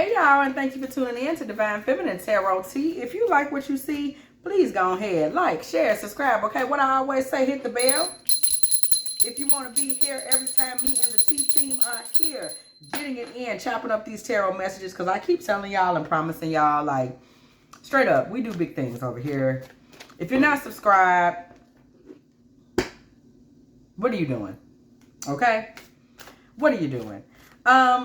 Hey y'all, and thank you for tuning in to Divine Feminine Tarot T. If you like what you see, please go ahead, like, share, subscribe. Okay, what I always say, hit the bell. If you want to be here every time me and the T team are here, getting it in, chopping up these tarot messages, because I keep telling y'all and promising y'all, like, straight up, we do big things over here. If you're not subscribed, what are you doing? Okay? What are you doing?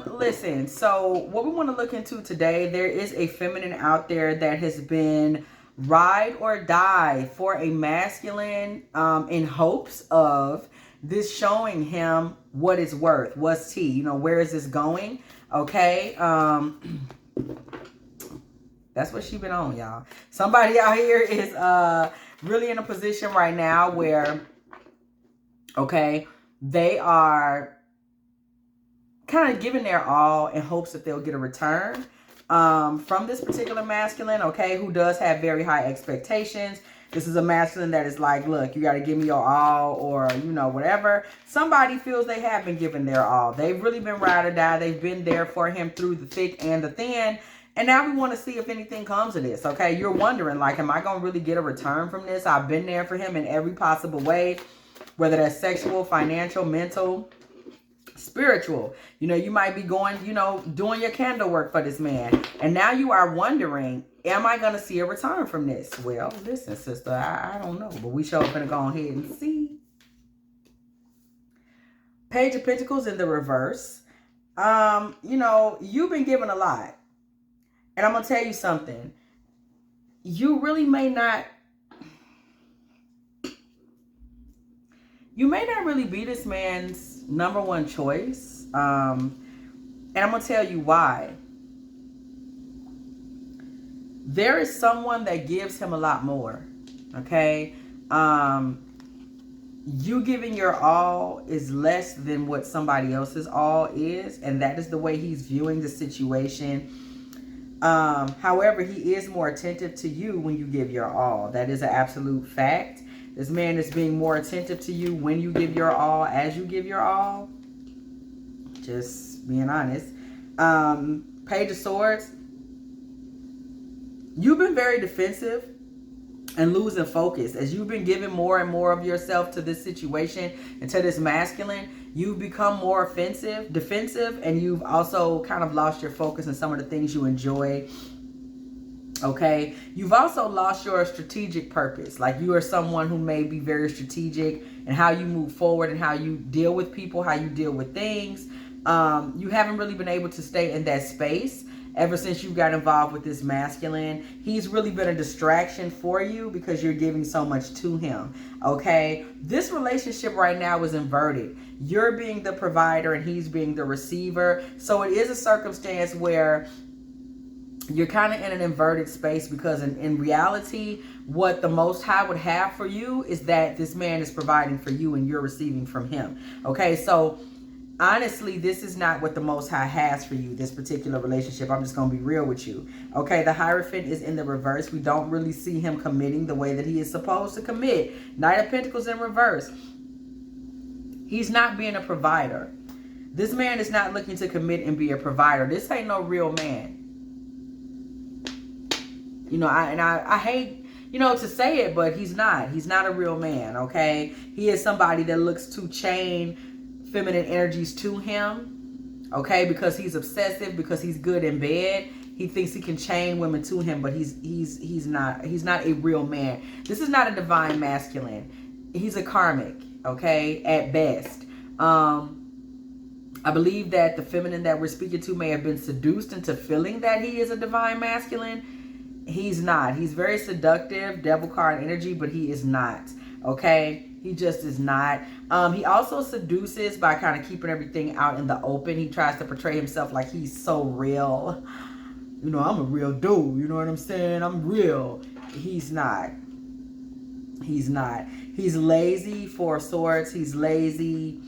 Listen, so what we want to look into today, there is a feminine out there that has been ride or die for a masculine, in hopes of this showing him what it's worth. What's tea? You know, where is this going? Okay. That's what she been on, y'all. Somebody out here is, really in a position right now where, okay, they are kind of giving their all in hopes that they'll get a return from this particular masculine, okay, who does have very high expectations. This is a masculine that is like, look, you got to give me your all, or, you know, whatever. Somebody feels they have been given their all. They've really been ride or die. They've been there for him through the thick and the thin. And now we want to see if anything comes of this, okay? You're wondering, like, am I going to really get a return from this? I've been there for him in every possible way, whether that's sexual, financial, mental, spiritual. You know, you might be going, you know, doing your candle work for this man. And now you are wondering, am I going to see a return from this? Well, listen, sister, I don't know. But we sure going to go ahead and see. Page of Pentacles in the reverse. You know, you've been given a lot. And I'm going to tell you something. You really may not... You may not really be this man's number one choice. And I'm going to tell you why. There is someone that gives him a lot more. Okay? You giving your all is less than what somebody else's all is. And that is the way he's viewing the situation. However, he is more attentive to you when you give your all. That is an absolute fact. This man is being more attentive to you when you give your all, as you give your all. Just being honest. Page of Swords. You've been very defensive and losing focus. As you've been giving more and more of yourself to this situation and to this masculine, you've become more defensive, and you've also kind of lost your focus on some of the things you enjoy. Okay, you've also lost your strategic purpose. Like, you are someone who may be very strategic in how you move forward and how you deal with people, how you deal with things. You haven't really been able to stay in that space ever since you got involved with this masculine. He's really been a distraction for you because you're giving so much to him. Okay, this relationship right now is inverted. You're being the provider and he's being the receiver. So it is a circumstance where you're kind of in an inverted space, because in reality, what the Most High would have for you is that this man is providing for you and you're receiving from him. Okay, so honestly, this is not what the Most High has for you, this particular relationship. I'm just going to be real with you. Okay, the Hierophant is in the reverse. We don't really see him committing the way that he is supposed to commit. Knight of Pentacles in reverse. He's not being a provider. This man is not looking to commit and be a provider. This ain't no real man. You know, I hate, you know, to say it, but he's not. He's not a real man, okay? He is somebody that looks to chain feminine energies to him, okay? Because he's obsessive, because he's good in bed. He thinks he can chain women to him, but he's not a real man. This is not a divine masculine. He's a karmic, okay, at best. I believe that the feminine that we're speaking to may have been seduced into feeling that he is a divine masculine. He's not. He's very seductive, devil card energy, but he is not. Okay? He just is not. He also seduces by kind of keeping everything out in the open. He tries to portray himself like he's so real. You know, I'm a real dude. You know what I'm saying? I'm real. He's not. He's not. He's lazy, Four of Swords. He's lazy.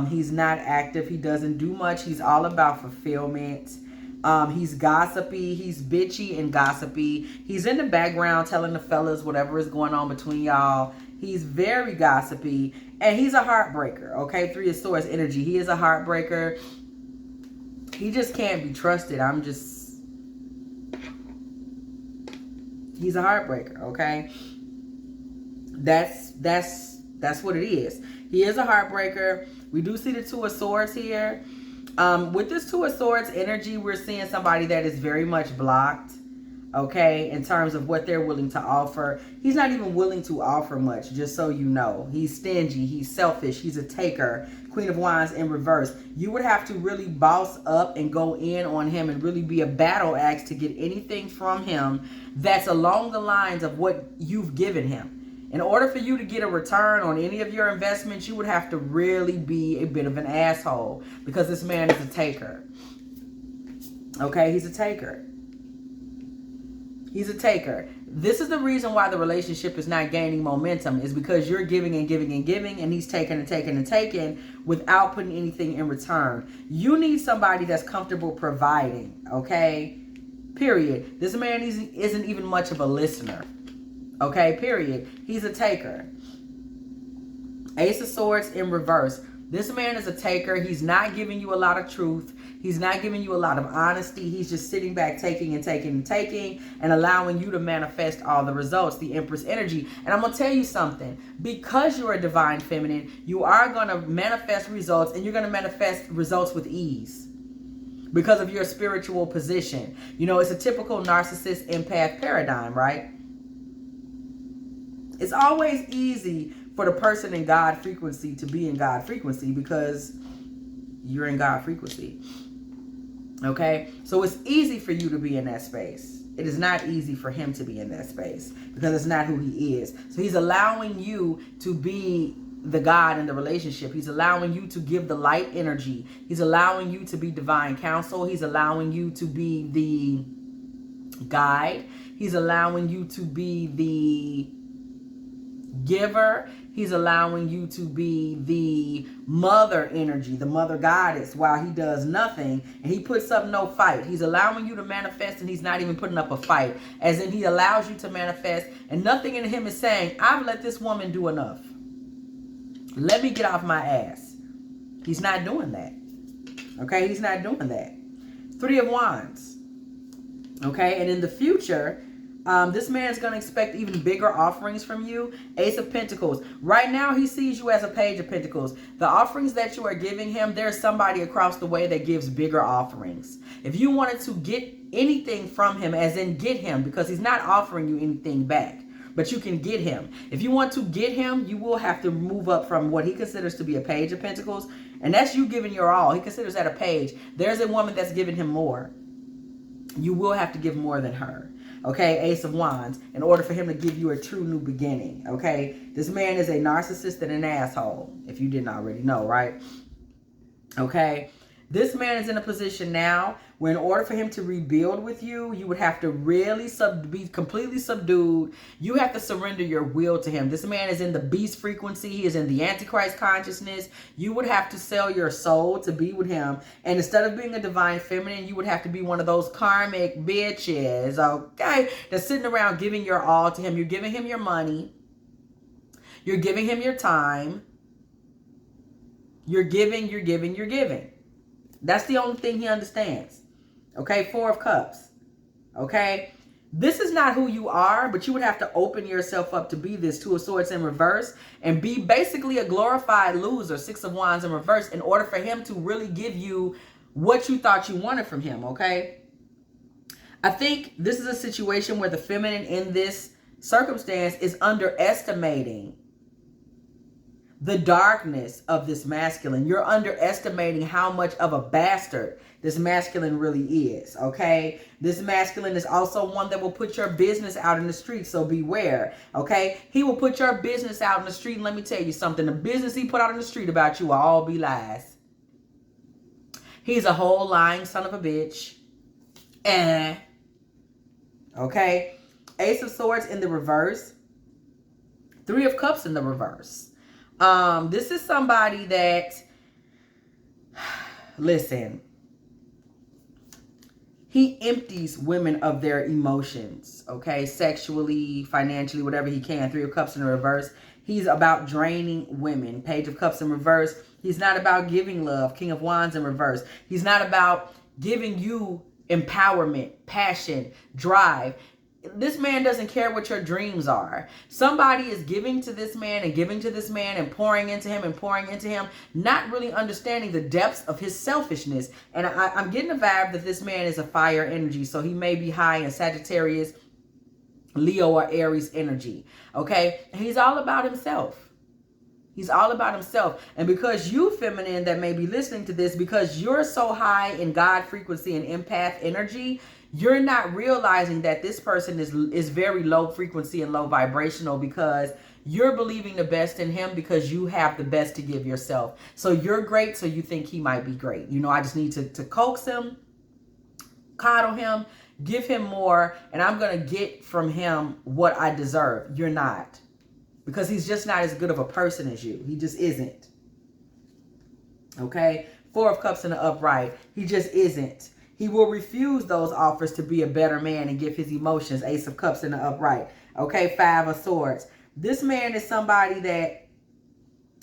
He's not active. He doesn't do much. He's all about fulfillment. He's gossipy, he's bitchy and gossipy. He's in the background telling the fellas whatever is going on between y'all. He's very gossipy, and he's a heartbreaker, okay? Three of Swords energy. He is a heartbreaker. He just can't be trusted. He's a heartbreaker, okay? That's what it is. He is a heartbreaker. We do see the Two of Swords here. With this Two of Swords energy, we're seeing somebody that is very much blocked, okay, in terms of what they're willing to offer. He's not even willing to offer much, just so you know. He's stingy. He's selfish. He's a taker. Queen of Wands in reverse. You would have to really boss up and go in on him and really be a battle axe to get anything from him that's along the lines of what you've given him. In order for you to get a return on any of your investments, you would have to really be a bit of an asshole, because this man is a taker. Okay, he's a taker. He's a taker. This is the reason why the relationship is not gaining momentum, is because you're giving and giving and giving, and he's taking and taking and taking without putting anything in return. You need somebody that's comfortable providing, okay? Period. This man isn't even much of a listener. Okay, period. He's a taker. Ace of Swords in reverse. This man is a taker. He's not giving you a lot of truth. He's not giving you a lot of honesty. He's just sitting back taking and taking and taking and allowing you to manifest all the results, the Empress energy. And I'm going to tell you something. Because you're a divine feminine, you are going to manifest results, and you're going to manifest results with ease because of your spiritual position. You know, it's a typical narcissist empath paradigm, right? It's always easy for the person in God frequency to be in God frequency because you're in God frequency. Okay? So it's easy for you to be in that space. It is not easy for him to be in that space because it's not who he is. So he's allowing you to be the God in the relationship. He's allowing you to give the light energy. He's allowing you to be divine counsel. He's allowing you to be the guide. He's allowing you to be the giver. He's allowing you to be the mother energy, the mother goddess, while he does nothing and he puts up no fight. He's allowing you to manifest, and he's not even putting up a fight, as in he allows you to manifest, and nothing in him is saying, I've let this woman do enough. Let me get off my ass. He's not doing that. Okay, he's not doing that. Three of Wands. Okay, and in the future, this man is going to expect even bigger offerings from you. Ace of Pentacles. Right now, he sees you as a Page of Pentacles. The offerings that you are giving him, there's somebody across the way that gives bigger offerings. If you wanted to get anything from him, as in get him, because he's not offering you anything back, but you can get him. If you want to get him, you will have to move up from what he considers to be a Page of Pentacles, and that's you giving your all. He considers that a page. There's a woman that's giving him more. You will have to give more than her. Okay, Ace of Wands, in order for him to give you a true new beginning. Okay, this man is a narcissist and an asshole, if you didn't already know, right? Okay, this man is in a position now where in order for him to rebuild with you, you would have to really be completely subdued. You have to surrender your will to him. This man is in the beast frequency. He is in the Antichrist consciousness. You would have to sell your soul to be with him. And instead of being a divine feminine, you would have to be one of those karmic bitches, okay, that's sitting around giving your all to him. You're giving him your money. You're giving him your time. You're giving. That's the only thing he understands. Okay, Four of Cups. Okay, this is not who you are, but you would have to open yourself up to be this Two of Swords in reverse and be basically a glorified loser, Six of Wands in reverse, in order for him to really give you what you thought you wanted from him, okay? I think this is a situation where the feminine in this circumstance is underestimating the darkness of this masculine. You're underestimating how much of a bastard this masculine really is, okay? This masculine is also one that will put your business out in the street, so beware, okay? He will put your business out in the street, and let me tell you something. The business he put out in the street about you will all be lies. He's a whole lying son of a bitch. Okay? Ace of Swords in the reverse. Three of Cups in the reverse. This is somebody that, listen, he empties women of their emotions, okay? Sexually, financially, whatever he can. Three of Cups in the reverse. He's about draining women. Page of Cups in reverse. He's not about giving love. King of Wands in reverse. He's not about giving you empowerment, passion, drive. This man doesn't care what your dreams are. Somebody is giving to this man and giving to this man and pouring into him and pouring into him, not really understanding the depths of his selfishness. And I'm getting a vibe that this man is a fire energy. So he may be high in Sagittarius, Leo, or Aries energy. Okay? And he's all about himself. He's all about himself. And because you, feminine, that may be listening to this, because you're so high in God frequency and empath energy, you're not realizing that this person is very low frequency and low vibrational, because you're believing the best in him because you have the best to give yourself. So you're great, so you think he might be great. You know, I just need to coax him, coddle him, give him more, and I'm going to get from him what I deserve. You're not. Because he's just not as good of a person as you. He just isn't. Okay? 4 of Cups in the upright. He just isn't. He will refuse those offers to be a better man and give his emotions. Ace of Cups in the upright. Okay? 5 of Swords. This man is somebody that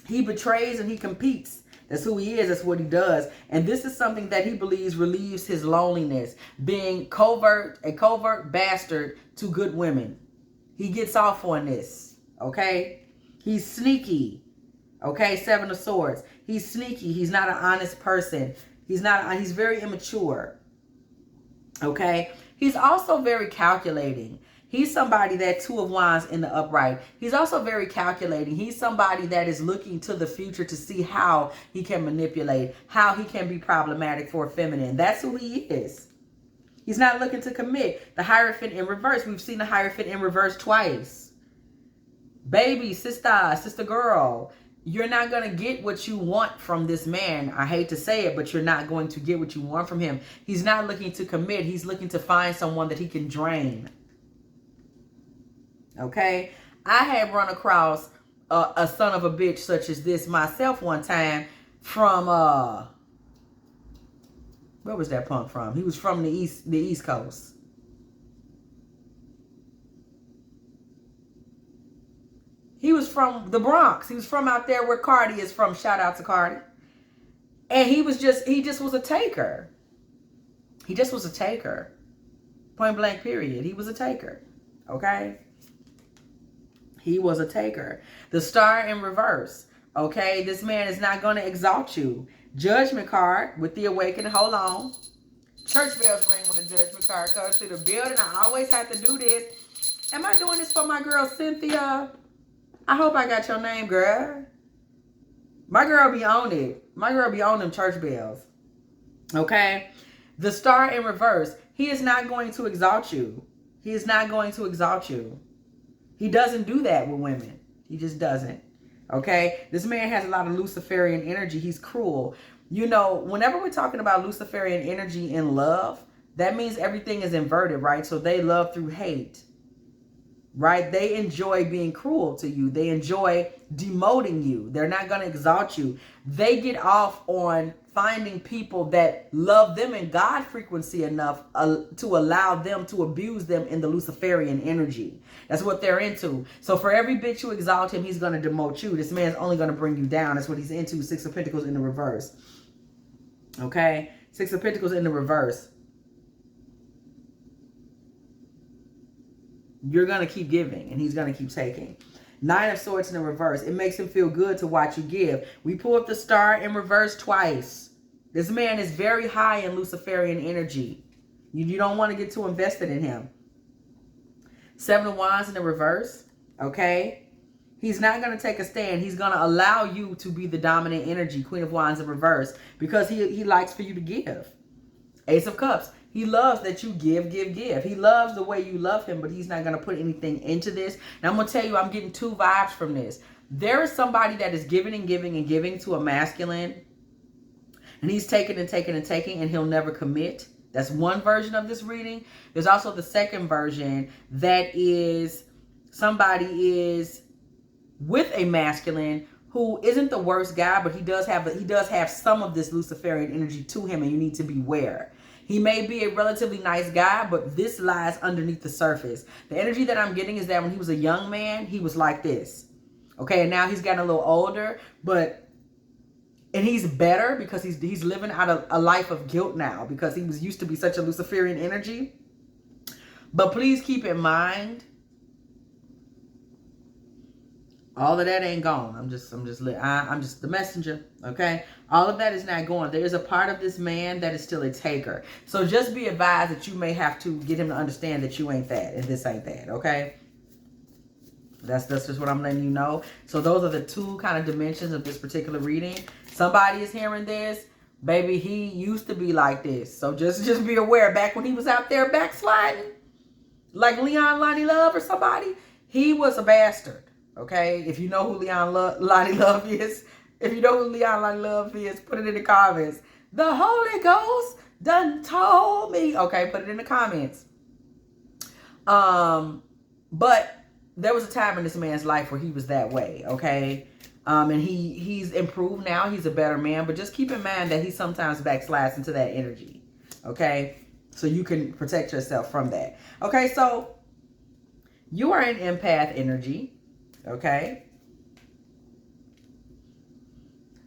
he betrays and he competes. That's who he is. That's what he does. And this is something that he believes relieves his loneliness. Being a covert bastard to good women. He gets off on this. Okay? He's sneaky. Okay? 7 of Swords. He's sneaky. He's not an honest person. He's very immature. Okay? He's also very calculating. He's somebody that 2 of Wands in the upright. He's also very calculating. He's somebody that is looking to the future to see how he can manipulate, how he can be problematic for a feminine. That's who he is. He's not looking to commit. The Hierophant in reverse. We've seen the Hierophant in reverse twice. Baby, sister girl, you're not going to get what you want from this man. I hate to say it, but you're not going to get what you want from him. He's not looking to commit. He's looking to find someone that he can drain. Okay? I had run across a son of a bitch such as this myself one time from, where was that punk from? He was from the East Coast. He was from the Bronx. He was from out there where Cardi is from. Shout out to Cardi. And he just was a taker. He just was a taker. Point blank period. He was a taker. Okay? He was a taker. The Star in reverse. Okay? This man is not going to exalt you. Judgment card with the Awakening. Hold on. Church bells ring when the Judgment card comes through the building. I always have to do this. Am I doing this for my girl Cynthia? I hope I got your name, girl. My girl be on it. My girl be on them church bells. Okay? The Star in reverse. He is not going to exalt you. He is not going to exalt you. He doesn't do that with women. He just doesn't. Okay? This man has a lot of Luciferian energy. He's cruel. You know, whenever we're talking about Luciferian energy in love, that means everything is inverted, right? So they love through hate. Right? They enjoy being cruel to you. They enjoy demoting you. They're not going to exalt you. They get off on finding people that love them in God frequency enough to allow them to abuse them in the Luciferian energy. That's what they're into. So for every bitch you exalt him, he's going to demote you. This man's only going to bring you down. That's what he's into. 6 of Pentacles in the reverse. Okay? 6 of Pentacles in the reverse. You're going to keep giving and he's going to keep taking. 9 of Swords in the reverse. It makes him feel good to watch you give. We pulled the Star in reverse twice. This man is very high in Luciferian energy. You don't want to get too invested in him. 7 of Wands in the reverse. Okay? He's not going to take a stand. He's going to allow you to be the dominant energy. Queen of Wands in reverse. Because he likes for you to give. Ace of Cups. He loves that you give. He loves the way you love him, but he's not going to put anything into this. And I'm going to tell you, I'm getting 2 vibes from this. There is somebody that is giving and giving and giving to a masculine. And he's taking and taking and taking, and he'll never commit. That's one version of this reading. There's also the second version that is somebody is with a masculine who isn't the worst guy, but he does have some of this Luciferian energy to him, and you need to beware. He may be a relatively nice guy, but this lies underneath the surface. The energy that I'm getting is that when he was a young man, he was like this. Okay, and now he's gotten a little older, but And he's better because he's living out a life of guilt now because he was used to be such a Luciferian energy. But please keep in mind, all of that ain't gone. I'm just the messenger, okay? All of that is not going. There is a part of this man that is still a taker. So just be advised that you may have to get him to understand that you ain't that and this ain't that, okay? That's just what I'm letting you know. So those are the two kind of dimensions of this particular reading. Somebody is hearing this. Baby, he used to be like this. So just be aware. Back when he was out there backsliding, like Leon Lonnie Love or somebody, he was a bastard. Okay? If you know who Lonnie Love is, if you know who Leon Lonnie Love is, put it in the comments. The Holy Ghost done told me. Okay, put it in the comments. But there was a time in this man's life where he was that way, okay? And he's improved now. He's a better man. But just keep in mind that he sometimes backslides into that energy, okay? So you can protect yourself from that. Okay, so you are in empath energy, okay?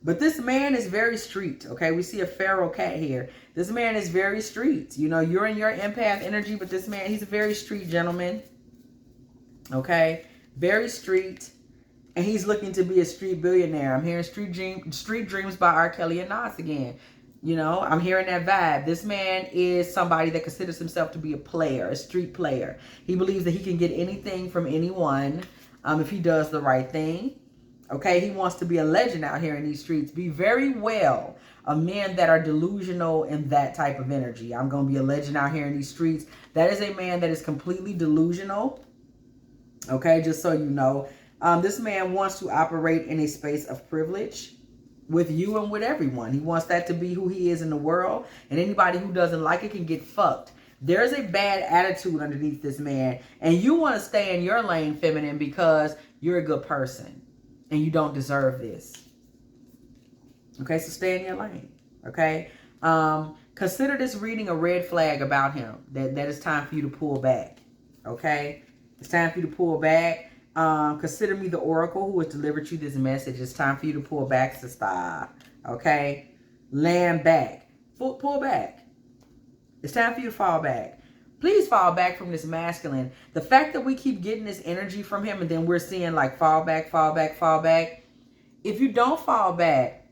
But this man is very street, okay? We see a feral cat here. This man is very street. You know, you're in your empath energy, but this man, he's a very street gentleman. Okay, very street, and he's looking to be a street billionaire. I'm hearing Street Dreams by R. Kelly and Nas again. You know, I'm hearing that vibe. This man is somebody that considers himself to be a player, a street player. He believes that he can get anything from anyone if he does the right thing. Okay, he wants to be a legend out here in these streets. Be very well of men that are delusional in that type of energy. I'm going to be a legend out here in these streets. That is a man that is completely delusional. Okay, just so you know, this man wants to operate in a space of privilege with you and with everyone. He wants that to be who he is in the world, and anybody who doesn't like it can get fucked. There's a bad attitude underneath this man, and you want to stay in your lane, feminine, because you're a good person, and you don't deserve this. Okay, so stay in your lane, okay? Consider this reading a red flag about him, that it's time for you to pull back, okay? It's time for you to pull back. Consider me the oracle who has delivered you this message. It's time for you to pull back, sister. Okay? Land back. Pull back. It's time for you to fall back. Please fall back from this masculine. The fact that we keep getting this energy from him and then we're seeing like fall back, fall back, fall back. If you don't fall back,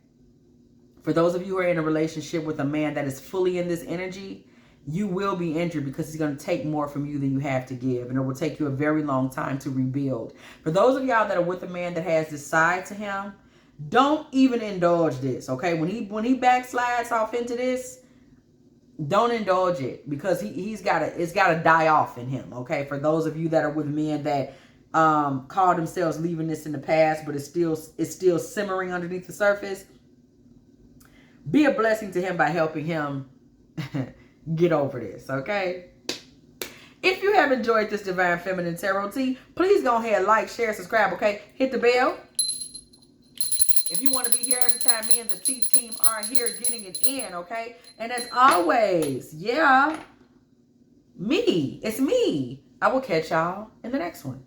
for those of you who are in a relationship with a man that is fully in this energy, you will be injured because he's going to take more from you than you have to give. And it will take you a very long time to rebuild. For those of y'all that are with a man that has this side to him, don't even indulge this, okay? When he backslides off into this, don't indulge it because it's got to die off in him, okay? For those of you that are with men that call themselves leaving this in the past, but it's still simmering underneath the surface, be a blessing to him by helping him get over this, okay? If you have enjoyed this Divine Feminine Tarot Tea, please go ahead, like, share, subscribe, okay? Hit the bell. If you want to be here every time me and the Tea team are here getting it in, okay? And as always, yeah, it's me. I will catch y'all in the next one.